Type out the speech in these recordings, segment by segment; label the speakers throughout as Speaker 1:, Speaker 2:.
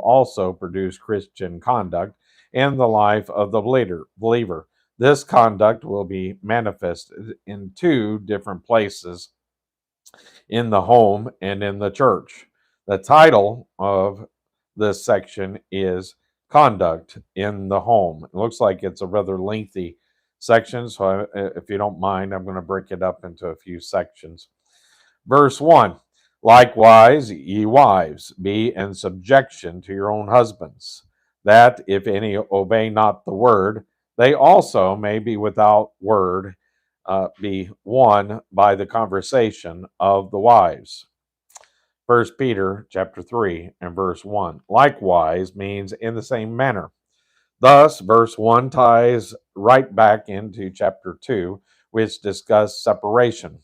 Speaker 1: also produce Christian conduct in the life of the believer. This conduct will be manifested in two different places, in the home and in the church. The title of this section is Conduct in the Home. It looks like it's a rather lengthy section, so if you don't mind, I'm going to break it up into a few sections. Verse 1, likewise, ye wives, be in subjection to your own husbands, that if any obey not the word, they also may be without word, be won by the conversation of the wives. First Peter chapter 3 and verse 1. Likewise means in the same manner. Thus, verse 1 ties right back into chapter 2, which discussed separation.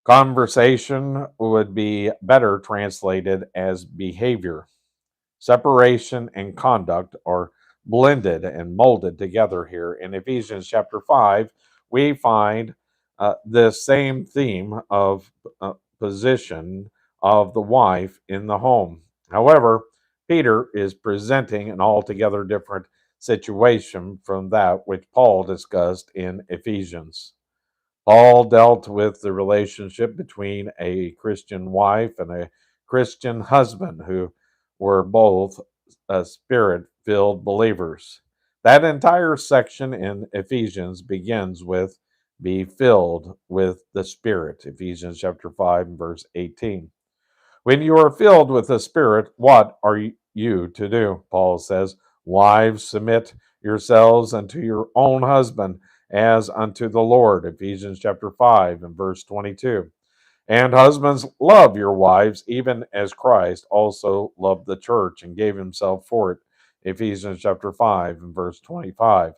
Speaker 1: Conversation would be better translated as behavior. Separation and conduct are blended and molded together here. In Ephesians chapter 5, we find the same theme of position of the wife in the home. However, Peter is presenting an altogether different situation from that which Paul discussed in Ephesians. Paul dealt with the relationship between a Christian wife and a Christian husband who were both spirit-filled believers. That entire section in Ephesians begins with be filled with the Spirit, Ephesians chapter 5 and verse 18. When you are filled with the Spirit, what are you to do? Paul says, wives, submit yourselves unto your own husband as unto the Lord, Ephesians chapter 5 and verse 22. And husbands, love your wives, even as Christ also loved the church and gave himself for it, Ephesians chapter 5 and verse 25.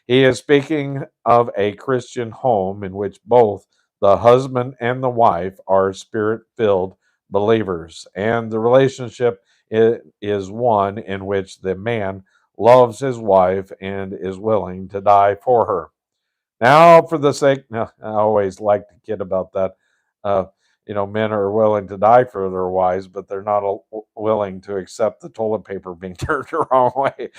Speaker 1: He is speaking of a Christian home in which both the husband and the wife are spirit-filled believers, and the relationship is one in which the man loves his wife and is willing to die for her. Now, for the sake, I always like to kid about that. Uh, Men are willing to die for their wives, but they're not willing to accept the toilet paper being turned the wrong way.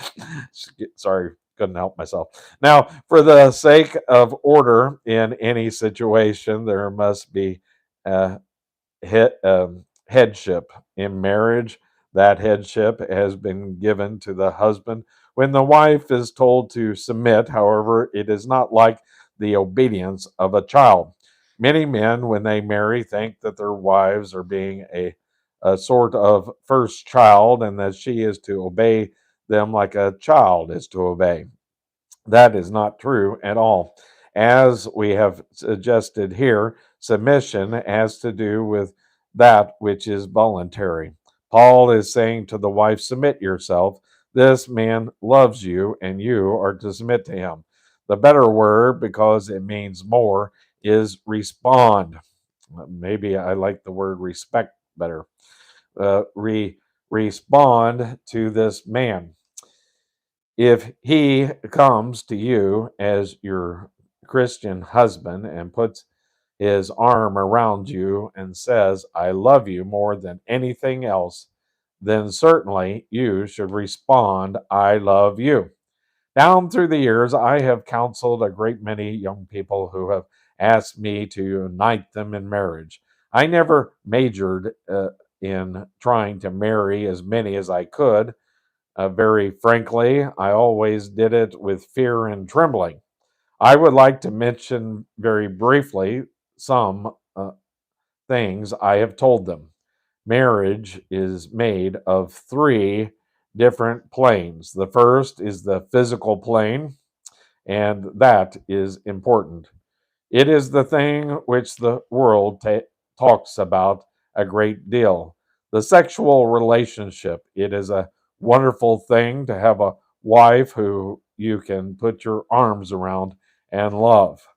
Speaker 1: Sorry, couldn't help myself. Now, for the sake of order in any situation, there must be uh, headship in marriage. That headship has been given to the husband. When the wife is told to submit, however, it is not like the obedience of a child. Many men, when they marry, think that their wives are being a sort of first child and that she is to obey them like a child is to obey. That is not true at all. As we have suggested here, submission has to do with that which is voluntary. Paul is saying to the wife, submit yourself. This man loves you, and you are to submit to him. The better word, because it means more, is respond. Maybe I like the word respect better. Respond to this man. If he comes to you as your Christian husband and puts his arm around you and says, I love you more than anything else, then certainly you should respond, I love you. Down through the years, I have counseled a great many young people who have asked me to unite them in marriage. I never majored in trying to marry as many as I could. Very frankly, I always did it with fear and trembling. I would like to mention very briefly some things I have told them. Marriage is made of three different planes. The first is the physical plane, and that is important. It is the thing which the world talks about a great deal. The sexual relationship. It is a wonderful thing to have a wife who you can put your arms around and love.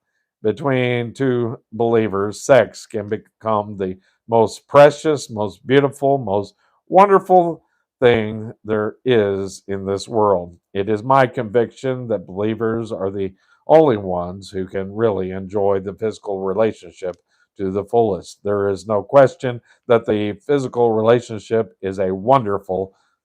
Speaker 1: Between two believers, sex can become the most precious, most beautiful, most wonderful thing there is in this world. It is my conviction that believers are the only ones who can really enjoy the physical relationship to the fullest. There is no question that the physical relationship is a wonderful